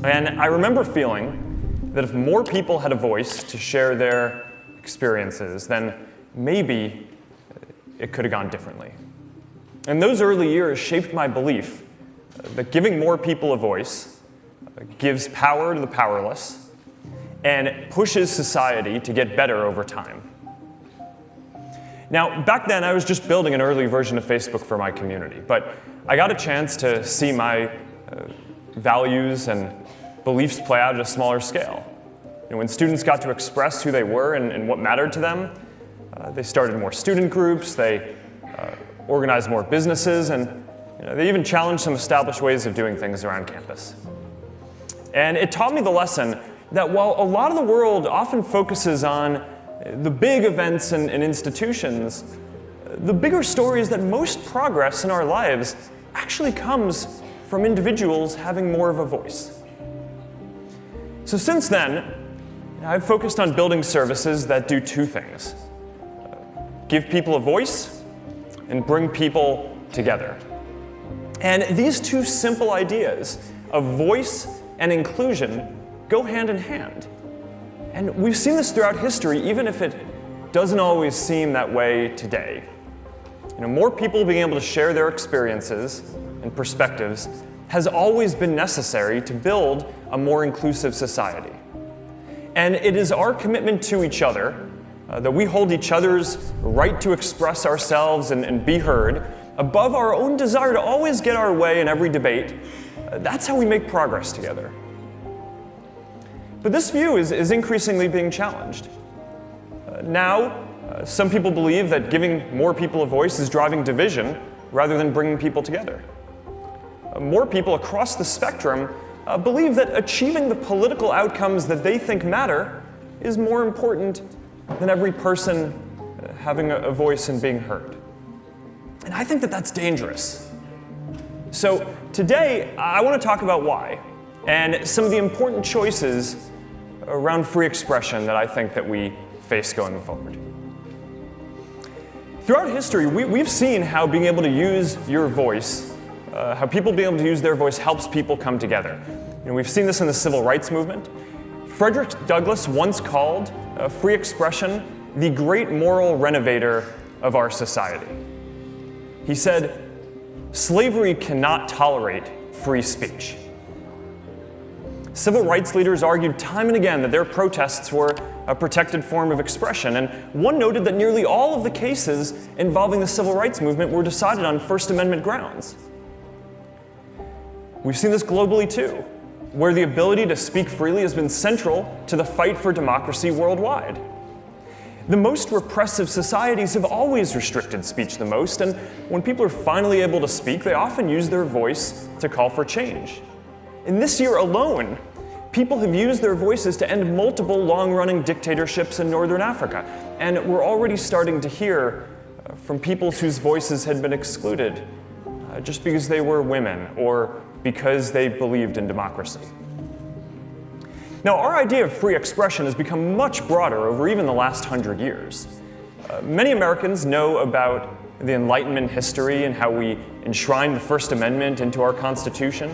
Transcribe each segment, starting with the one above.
And I remember feeling that if more people had a voice to share their experiences, then maybe it could have gone differently. And those early years shaped my belief that giving more people a voice gives power to the powerless and pushes society to get better over time. Now, back then, I was just building an early version of Facebook for my community, but I got a chance to see my values and beliefs play out at a smaller scale. When students got to express who they were and what mattered to them, they started more student groups, they organized more businesses, and they even challenged some established ways of doing things around campus. And it taught me the lesson that while a lot of the world often focuses on the big events and institutions, the bigger story is that most progress in our lives actually comes from individuals having more of a voice. So since then, I've focused on building services that do two things: give people a voice and bring people together. And these two simple ideas of voice and inclusion go hand in hand. And we've seen this throughout history, even if it doesn't always seem that way today. More people being able to share their experiences and perspectives has always been necessary to build a more inclusive society. And it is our commitment to each other that we hold each other's right to express ourselves and be heard above our own desire to always get our way in every debate. That's how we make progress together. But this view is increasingly being challenged. Now, some people believe that giving more people a voice is driving division rather than bringing people together. More people across the spectrum believe that achieving the political outcomes that they think matter is more important than every person having a voice and being heard. And I think that that's dangerous. So today, I want to talk about why, and some of the important choices around free expression that I think that we face going forward. Throughout history, we've seen how being able to use your voice, how people being able to use their voice helps people come together. We've seen this in the civil rights movement. Frederick Douglass once called free expression the great moral renovator of our society. He said, "Slavery cannot tolerate free speech." Civil rights leaders argued time and again that their protests were a protected form of expression, and one noted that nearly all of the cases involving the civil rights movement were decided on First Amendment grounds. We've seen this globally too, where the ability to speak freely has been central to the fight for democracy worldwide. The most repressive societies have always restricted speech the most, and when people are finally able to speak, they often use their voice to call for change. In this year alone, people have used their voices to end multiple long-running dictatorships in Northern Africa, and we're already starting to hear from people whose voices had been excluded just because they were women or because they believed in democracy. Now, our idea of free expression has become much broader over even the last 100 years. Many Americans know about the Enlightenment history and how we enshrined the First Amendment into our Constitution,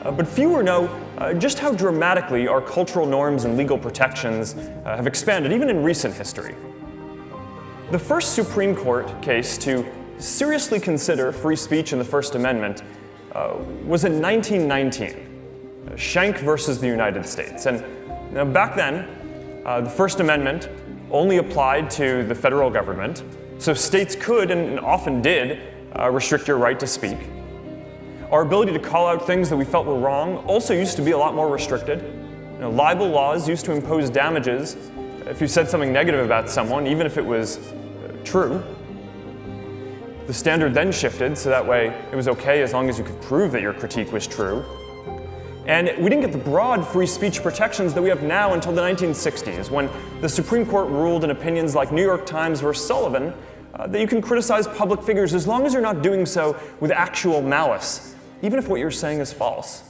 but fewer know just how dramatically our cultural norms and legal protections have expanded, even in recent history. The first Supreme Court case to seriously consider free speech in the First Amendment was in 1919. Schenck versus the United States. And back then, the First Amendment only applied to the federal government, so states could, and often did, restrict your right to speak. Our ability to call out things that we felt were wrong also used to be a lot more restricted. Libel laws used to impose damages if you said something negative about someone, even if it was true. The standard then shifted, so that way it was okay as long as you could prove that your critique was true. And we didn't get the broad free speech protections that we have now until the 1960s, when the Supreme Court ruled in opinions like New York Times versus Sullivan that you can criticize public figures as long as you're not doing so with actual malice, even if what you're saying is false.